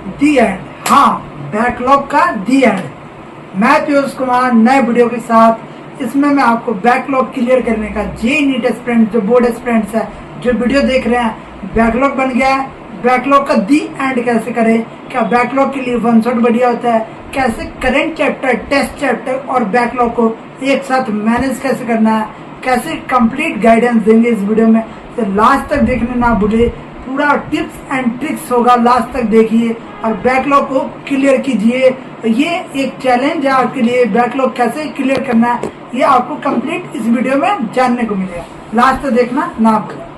दी and. हाँ, backlog का दी and. मैं पीयूष कुमार नए वीडियो के साथ। इसमें मैं आपको बैकलॉग क्लियर करने का जेईई नीट एस्पिरेंट जो बोर्ड एस्पिरेंट्स है जो वीडियो देख रहे हैं, बैकलॉग बन गया है। बैकलॉग का दी एंड कैसे करें, क्या बैकलॉग के लिए वन शॉट बढ़िया होता है, कैसे करेंट चैप्टर, टेस्ट चैप्टर और बैकलॉग को एक साथ मैनेज कैसे करना है, कैसे कंप्लीट गाइडेंस देंगे इस वीडियो में। तो लास्ट तक देखने ना भूलिए, पूरा टिप्स एंड ट्रिक्स होगा, लास्ट तक देखिए और बैकलॉग को क्लियर कीजिए। ये एक चैलेंज है आपके लिए, बैकलॉग कैसे क्लियर करना है ये आपको कंप्लीट इस वीडियो में जानने को मिलेगा। लास्ट तक देखना ना भूलें।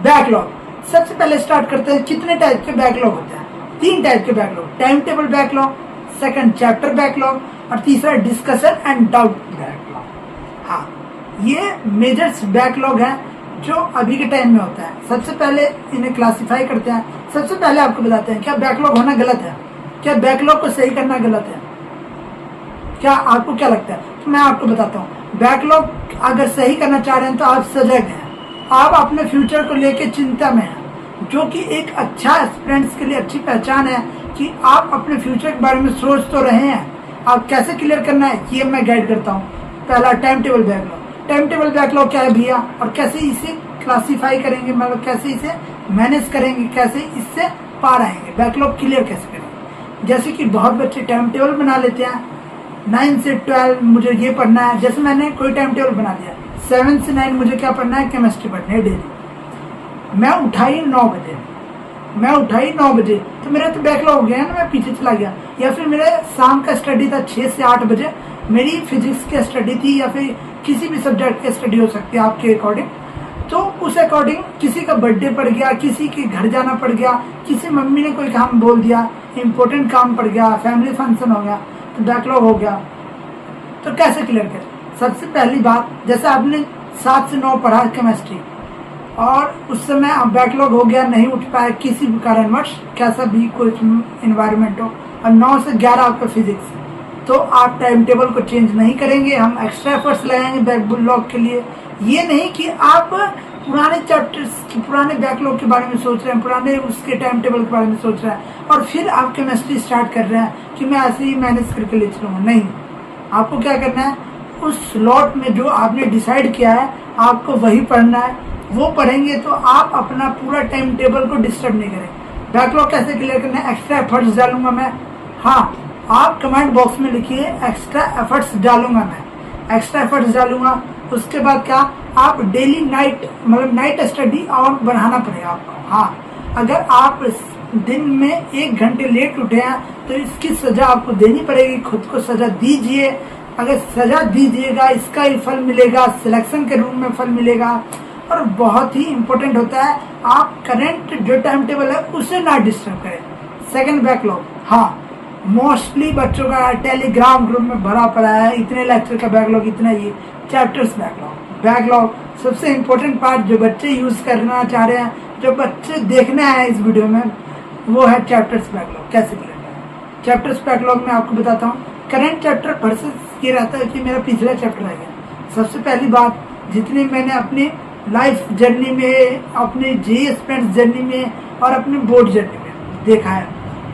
बैकलॉग सबसे पहले स्टार्ट करते हैं। कितने टाइप के बैकलॉग होते हैं? 3 टाइप के backlog, time table backlog, second chapter backlog और तीसरा डिस्कशन एंड डाउट बैकलॉग। हाँ, ये मेजर्स बैकलॉग है जो अभी के टाइम में होता है। सबसे पहले इन्हें क्लासिफाई करते हैं। सबसे पहले आपको बताते हैं क्या बैकलॉग होना गलत है, क्या बैकलॉग को सही करना गलत है, क्या आपको क्या लगता है? तो मैं आपको बताता हूँ, बैकलॉग अगर सही करना चाह रहे हैं तो आप सजग हैं, आप अपने फ्यूचर को लेके चिंता में हैं, जो कि एक अच्छा एस्पिरेंट्स के लिए अच्छी पहचान है कि आप अपने फ्यूचर के बारे में सोच तो रहे हैं। आप कैसे क्लियर करना है ये मैं गाइड करता हूँ। पहला time table backlog. Time table backlog क्या है भैया, और कैसे इसे क्लासीफाई करेंगे, मतलब कैसे इसे मैनेज करेंगे, कैसे इससे पार आएंगे, बैकलॉग क्लियर कैसे करेंगे। जैसे कि बहुत बच्चे टाइम टेबल बना लेते हैं, 9 से 12 मुझे ये पढ़ना है। जैसे मैंने कोई टाइम टेबल बना दिया, 7 से 9 मुझे क्या पढ़ना है, केमिस्ट्री पढ़नी है डेली। मैं उठाई 9 बजे, तो मेरा तो बैकलॉग हो गया है ना, मैं पीछे चला गया। या फिर मेरा शाम का स्टडी था 6 से 8 बजे, मेरी फिजिक्स की स्टडी थी या फिर किसी भी सब्जेक्ट की स्टडी हो सकती है आपके अकॉर्डिंग। तो उस अकॉर्डिंग किसी का बर्थडे पड़ गया, किसी के घर जाना पड़ गया, किसी मम्मी ने कोई काम बोल दिया, इम्पोर्टेंट काम पड़ गया, फैमिली फंक्शन हो गया, तो बैकलॉग हो गया। तो कैसे क्लियर करें? सबसे पहली बात, जैसे आपने 7 से 9 पढ़ा केमिस्ट्री और उस समय आप बैकलॉग हो गया, नहीं उठ पाए किसी भी कारणवश, कैसा भी कोई इन्वायरमेंट हो, और 9 से 11 आपका फिजिक्स, तो आप टाइम टेबल को चेंज नहीं करेंगे। हम एक्स्ट्रा एफर्ट्स लगाएंगे बैकलॉग के लिए। ये नहीं कि आप पुराने चैप्टर्स की, पुराने बैकलॉग के बारे में सोच रहे हैं, पुराने उसके टाइम टेबल के बारे में सोच रहे हैं और फिर आप केमिस्ट्री स्टार्ट कर रहे हैं कि मैं ऐसे ही मैनेज करके ले चलूँगा। नहीं, आपको क्या करना है, उस स्लॉट में जो आपने डिसाइड किया है आपको वही पढ़ना है। वो पढ़ेंगे तो आप अपना पूरा टाइम टेबल को डिस्टर्ब नहीं करेंगे। बैकलॉग कैसे क्लियर करना है? एक्स्ट्रा एफर्ट्स डालूंगा मैं। हाँ, आप कमेंट बॉक्स में लिखिए एक्स्ट्रा एफर्ट्स डालूंगा मैं, एक्स्ट्रा एफर्ट्स डालूंगा। उसके बाद क्या, आप डेली नाइट, मतलब नाइट स्टडी और बढ़ाना पड़ेगा आपको। हाँ, अगर आप दिन में 1 घंटे लेट उठे हैं तो इसकी सजा आपको देनी पड़ेगी, खुद को सजा दीजिए। अगर सजा दीजिएगा इसका ही फल मिलेगा, सिलेक्शन के रूम में फल मिलेगा। और बहुत ही इम्पोर्टेंट होता है, आप करंट जो टाइम टेबल है उसे ना डिस्टर्ब करें। सेकंड बैकलॉग, हाँ, मोस्टली बच्चों का टेलीग्राम ग्रुप में भरा पड़ा है, इतने लेक्चर का बैकलॉग, इतना ये चैप्टर्स बैकलॉग सबसे इम्पोर्टेंट पार्ट जो बच्चे यूज करना चाह रहे हैं, जो बच्चे देखने आए हैं इस वीडियो में, वो है चैप्टर्स बैकलॉग। कैसे क्लियर करें चैप्टर्स बैकलॉग में आपको बताता हूँ। करंट चैप्टर वर्सेस ये रहता है कि मेरा पिछला चैप्टर आ गया। सबसे पहली बात, जितनी मैंने अपनी लाइफ जर्नी में, अपने जेईई एस्पिरेंट्स जर्नी में और अपने बोर्ड जर्नी में देखा है,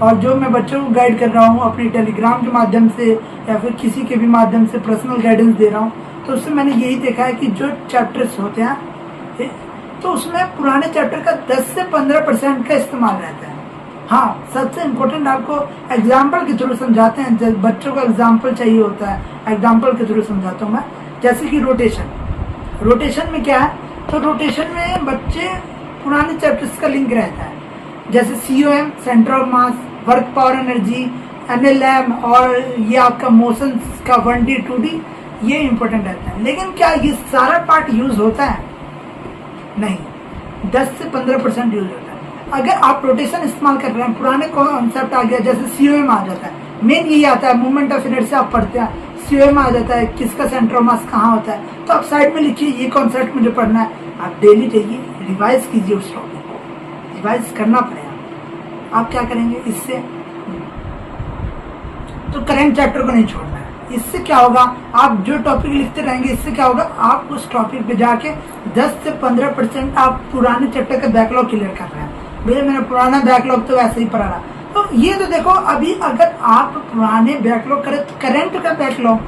और जो मैं बच्चों को गाइड कर रहा हूँ अपनी टेलीग्राम के माध्यम से या फिर किसी के भी माध्यम से पर्सनल गाइडेंस दे रहा हूँ, तो उससे मैंने यही देखा है कि जो चैप्टर्स होते हैं तो उसमें पुराने चैप्टर का 10 से 15% का इस्तेमाल रहता है। हाँ, सबसे इम्पोर्टेंट आपको एग्जाम्पल के थ्रू समझाते हैं। जब बच्चों को एग्जाम्पल चाहिए होता है, एग्जाम्पल के थ्रू समझाता हूँ मैं। जैसे कि रोटेशन में क्या है, तो रोटेशन में बच्चे पुराने चैप्टर्स का लिंक रहता है, जैसे COM, centre of mass, work power energy, NLM और ये आपका मोशन का 1D 2D, ये इंपॉर्टेंट रहता है। लेकिन क्या ये सारा पार्ट यूज होता है? नहीं, 10 से 15% यूज होता है। अगर आप रोटेशन इस्तेमाल कर रहे हैं, पुराने कॉन्सेप्ट आ गया, जैसे COM आ जाता है, मेन यही आता है, मूवमेंट ऑफ इनर्शिया आप पढ़ते हैं, COM आ जाता है, किसका सेंटर ऑफ मास कहाँ होता है, तो आप साइड में लिखिए ये कॉन्सेप्ट मुझे पढ़ना है। आप डेली जाइए, रिवाइज कीजिए, उस टॉपिक को रिवाइज करना पड़ेगा। आप क्या करेंगे इससे, तो करंट चैप्टर को नहीं छोड़ना है, इससे क्या होगा, आप जो टॉपिक लिखते रहेंगे इससे क्या होगा, आप उस टॉपिक पे जाके 10 से 15% आप पुराने चैप्टर का बैकलॉग क्लियर कर रहे हैं। भैया मेरा पुराना बैकलॉग तो वैसे ही पड़ा रहा। तो ये तो देखो, अभी अगर आप पुराने बैकलॉग करें तो करंट का बैकलॉग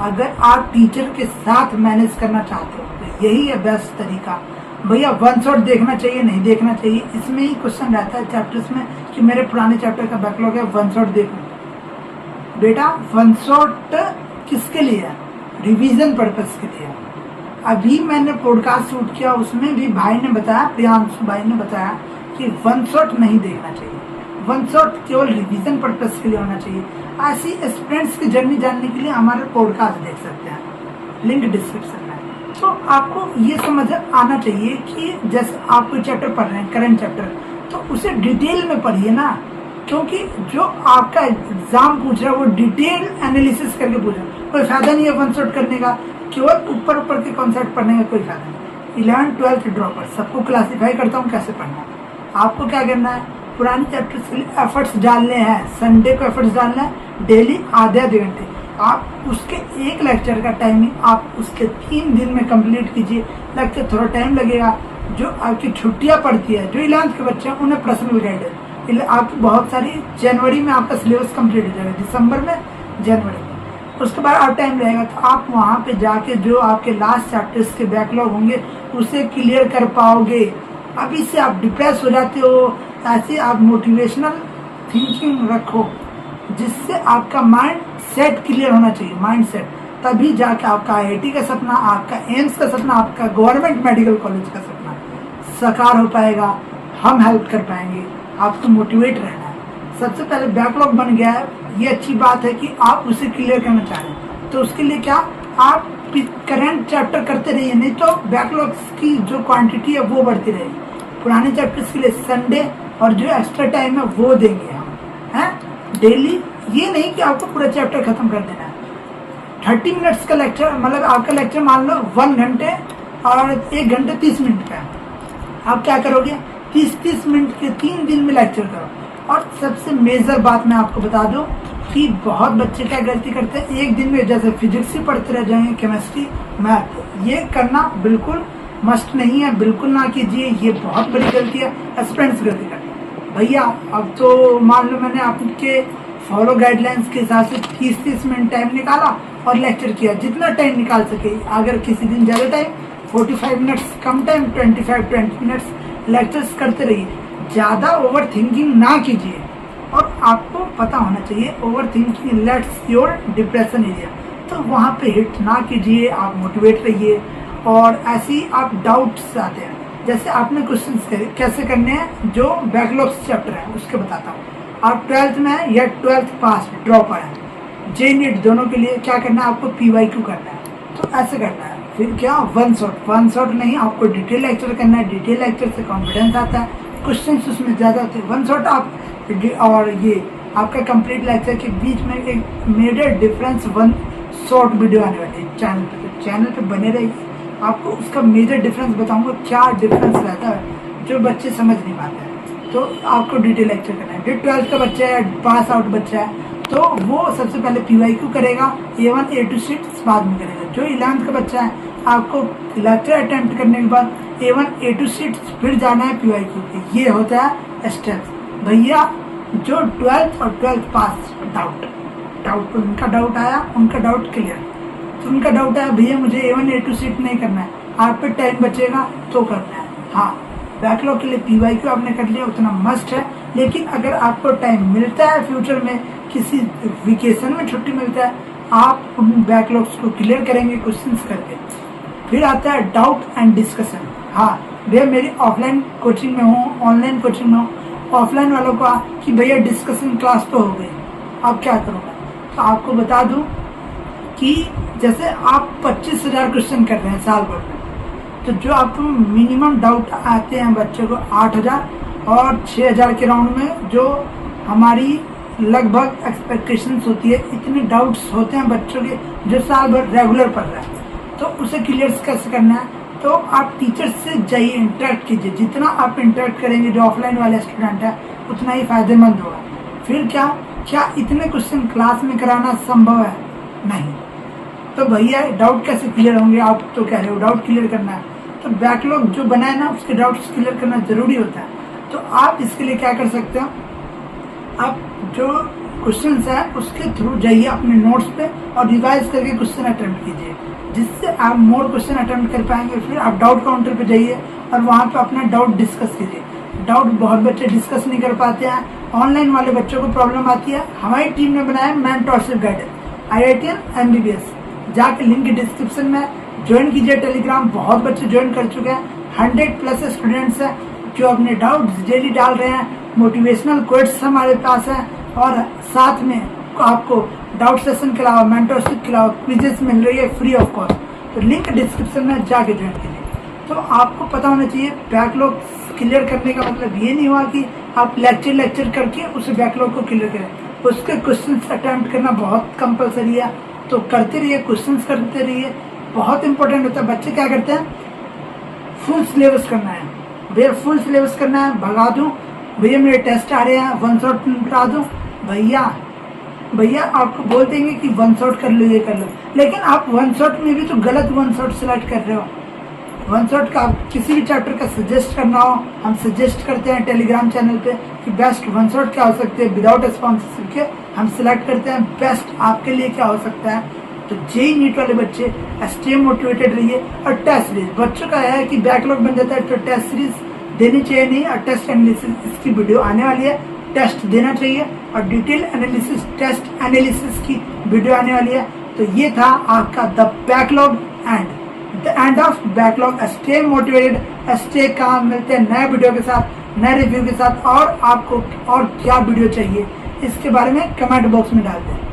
अगर आप टीचर के साथ मैनेज करना चाहते हो तो यही है बेस्ट तरीका। भैया वन शॉट देखना चाहिए नहीं देखना चाहिए, इसमें ही क्वेश्चन रहता है चैप्टर्स में कि मेरे पुराने चैप्टर का बैकलॉग है, वन शॉट देखो। बेटा वन शॉट किसके लिए है, रिवीजन पर्पस के लिए। अभी मैंने पॉडकास्ट शूट किया, उसमें भी भाई ने बताया, प्रियांशु भाई ने बताया कि वन शॉट नहीं देखना चाहिए, वन शॉट केवल रिवीजन पर्पस के लिए होना चाहिए। ऐसी स्टूडेंट्स की जर्नी जानने के लिए हमारे पॉडकास्ट देख सकते हैं, लिंक डिस्क्रिप्शन में। तो आपको ये समझ आना चाहिए कि जैसे आप कोई चैप्टर पढ़ रहे हैं, करंट चैप्टर, तो उसे डिटेल में पढ़िए ना, क्योंकि जो आपका एग्जाम पूछ रहा है वो डिटेल एनालिसिस करके पूछ रहा है। कोई फायदा नहीं है वन शॉट करने का, केवल ऊपर ऊपर के कॉन्सेप्ट पढ़ने का कोई फायदा नहीं। 11th 12th ड्रॉपर सबको क्लासीफाई करता हूँ कैसे पढ़ना है। आपको क्या करना है, पुराने चैप्टर्स के लिए एफर्ट्स डालने हैं, संडे को एफर्ट्स डालना है, डेली आधे घंटे। आप उसके एक लेक्चर का टाइमिंग आप उसके 3 दिन में कंप्लीट कीजिए। लेक्चर थोड़ा टाइम लगेगा। जो आपकी छुट्टियां पड़ती है, जो 11th के बच्चे हैं उन्हें पर्सनल गाइडेंस, आपकी बहुत सारी जनवरी में आपका सिलेबस कंप्लीट हो जाएगा, दिसंबर में, जनवरी में। उसके बाद आप टाइम रहेगा तो आप वहाँ पे जाके जो आपके लास्ट चैप्टर्स के बैकलॉग होंगे उसे क्लियर कर पाओगे। अभी से आप डिप्रेस हो जाते हो, ऐसे आप मोटिवेशनल थिंकिंग रखो जिससे आपका माइंड सेट क्लियर होना चाहिए, माइंड सेट। तभी जाके आपका IIT का सपना, आपका एम्स का सपना, आपका गवर्नमेंट मेडिकल कॉलेज का सपना साकार हो पाएगा। हम हेल्प कर पाएंगे, आपको मोटिवेट रहना है। सबसे पहले बैकलॉग बन गया है, ये अच्छी बात है कि आप उसे क्लियर करना चाह रहे हैं, तो उसके लिए क्या, आप करंट चैप्टर करते रहिए, नहीं तो बैकलॉग्स की जो क्वांटिटी है वो बढ़ती रहेगी। पुराने चैप्टर्स के लिए संडे और जो एक्स्ट्रा टाइम है वो देंगे हम, हैं डेली। ये नहीं कि आपको पूरा चैप्टर खत्म कर देना है। 30 मिनट्स का लेक्चर, मतलब आपका लेक्चर मान लो 1 घंटे और 1 घंटे 30 मिनट का है। आप क्या करोगे, 30-30 मिनट के 3 दिन में लेक्चर करो। और सबसे मेजर बात मैं आपको बता दूं कि बहुत बच्चे क्या गलती करते हैं, एक दिन में जैसे फिजिक्स ही पढ़ते रह जाएंगे, केमिस्ट्री, मैथ। ये करना बिल्कुल मस्ट नहीं है, बिल्कुल ना कीजिए, ये बहुत बड़ी गलती है, स्टूडेंट्स गलती करते हैं। भैया अब तो मान लो मैंने आपके फॉलो गाइडलाइंस के हिसाब से 30-30 मिनट टाइम निकाला और लेक्चर किया, जितना टाइम निकाल सके। अगर किसी दिन ज़्यादा टाइम, 45 मिनट्स, कम टाइम 25-20 मिनट्स लेक्चर्स करते रहिए। ज़्यादा ओवर थिंकिंग ना कीजिए। और आपको पता होना चाहिए over thinking let's your depression area, तो वहाँ पे हिट ना कीजिए, आप मोटिवेट रहिए। और ऐसे ही आप डाउट्स आते हैं, जैसे आपने क्वेश्चन कैसे करने हैं, जो बैकलॉग्स चैप्टर है उसके बताता हूँ। आप 12th में है या 12th पास ड्रॉपर है, JNET दोनों के लिए क्या करना है, आपको PYQ करना है, तो ऐसे करना है। फिर क्या, वन शॉट नहीं, आपको डिटेल लेक्चर करना है। डिटेल लेक्चर से कॉन्फिडेंस आता है, क्वेश्चन उसमें ज़्यादा होते हैं। वन शॉट आप और ये आपका कंप्लीट लेक्चर के बीच में एक major difference one short video आने वाली है चैनल पे, तो चैनल पे बने रहिए। आपको उसका मेजर डिफरेंस बताऊंगा, क्या डिफरेंस रहता है जो बच्चे समझ नहीं पाते हैं। तो आपको डिटेल लेक्चर करना है। जो 12th का बच्चा है, पास आउट बच्चा है, तो वो सबसे पहले PYQ करेगा, A1 A2 शीट्स बाद में करेगा। जो 11th का बच्चा है, आपको लेक्चर अटेम्प्ट करने के बाद A1 A2 शीट्स फिर जाना है PYQ पे। ये होता है स्टेप्स। भैया जो 12th और 12th पास डाउट उनका डाउट आया, उनका डाउट क्लियर, तो उनका डाउट आया भैया मुझे A1 A2 शीट नहीं करना है, आप पे टाइम बचेगा तो करना है। हाँ, बैकलॉग के लिए PYQ आपने कर लिया, उतना मस्ट है। लेकिन अगर आपको टाइम मिलता है फ्यूचर में, किसी वेकेशन में छुट्टी मिलता है, आप उन बैकलॉग्स को क्लियर करेंगे क्वेश्चंस करके। फिर आता है डाउट एंड डिस्कशन। हाँ भैया मेरी ऑफलाइन कोचिंग में हूँ, ऑनलाइन कोचिंग में हूँ। ऑफलाइन वालों का कि भैया डिस्कशन क्लास तो हो गई, अब क्या करूँगा, तो आपको बता दूँ कि जैसे आप 25,000 क्वेश्चन कर रहे हैं साल भर में, तो जो आपको मिनिमम डाउट आते हैं बच्चों को 8,000 और 6,000 के राउंड में, जो हमारी लगभग एक्सपेक्टेशंस होती है, इतने डाउट्स होते हैं बच्चों के जो साल भर रेगुलर पढ़ रहे हैं। तो उसे क्लियर कैसे करना है, तो आप टीचर से जाइए, इंटरेक्ट कीजिए। जितना आप इंटरेक्ट करेंगे जो ऑफलाइन वाले स्टूडेंट है, उतना ही फायदेमंद होगा। फिर क्या इतने क्वेश्चन क्लास में कराना संभव है? नहीं। तो भैया डाउट कैसे क्लियर होंगे, आप तो कह रहे हो डाउट क्लियर करना है, तो बैकलॉग जो बना है ना उसके डाउट्स क्लियर करना जरूरी होता है। तो आप इसके लिए क्या कर सकते हो, आप जो क्वेश्चंस है उसके थ्रू जाइए अपने नोट्स पे और रिवाइज करके क्वेश्चन अटेम्प्ट कीजिए, जिससे आप मोर क्वेश्चन अटेम्प्ट कर पाएंगे। फिर आप डाउट काउंटर पे जाइए और वहाँ पे अपना डाउट डिस्कस कीजिए। डाउट बहुत बच्चे डिस्कस नहीं कर पाते हैं, ऑनलाइन वाले बच्चों को प्रॉब्लम आती है। हमारी टीम ने बनाया मेंटरशिप गाइडेंस IITian MBBS, जाके लिंक डिस्क्रिप्शन में ज्वाइन कीजिए टेलीग्राम। बहुत बच्चे ज्वाइन कर चुके हैं, 100+ स्टूडेंट्स हैं जो अपने डाउट्स डेली डाल रहे हैं। मोटिवेशनल कोट्स हमारे पास हैं और साथ में आपको डाउट सेशन के अलावा मेंटरशिप के अलावा क्विजेस मिल रही है फ्री ऑफ कॉस्ट। तो लिंक डिस्क्रिप्शन में जाके ज्वाइन कीजिए। तो आपको पता होना चाहिए बैकलॉग क्लियर करने का मतलब ये नहीं हुआ कि आप लेक्चर करके उस बैकलॉग को क्लियर करें, उसके क्वेश्चन अटेम्प्ट करना बहुत कंपलसरी है। तो करते रहिए, क्वेश्चन करते रहिए, बहुत इंपॉर्टेंट होता है। बच्चे क्या करते हैं, फुल सिलेबस करना है भैया, फुल सिलेबस करना है, भगा दूँ भैया मेरे टेस्ट आ रहे हैं 1 शॉट निपटा दूँ। भैया आपको बोल देंगे कि 1 शॉट कर लो, ये कर लो, लेकिन आप 1 शॉट में भी तो गलत 1 शॉट सिलेक्ट कर रहे हो। 1 शॉट का किसी भी चैप्टर का सजेस्ट करना हो, हम सजेस्ट करते हैं टेलीग्राम चैनल पे कि बेस्ट 1 शॉट क्या हो सकते हैं विदाउट स्पॉन्सरशिप के, हम सिलेक्ट करते हैं बेस्ट आपके लिए क्या हो सकता है। तो JEE नीट वाले बच्चे स्टे मोटिवेटेड रहिए। और टेस्ट सीरीज बच्चों का है कि बैकलॉग बन जाता है तो टेस्ट सीरीज देनी चाहिए नहीं, और टेस्ट एनालिसिस इसकी वीडियो आने वाली है, टेस्ट देना चाहिए, और डिटेल एनालिसिस टेस्ट एनालिसिस की वीडियो आने वाली है। तो ये था आपका the backlog and the end of backlog. Stay motivated, stay calm. मिलते हैं नए वीडियो के साथ, नए रिव्यू के साथ। और आपको और क्या वीडियो चाहिए इसके बारे में कमेंट बॉक्स में डालते हैं।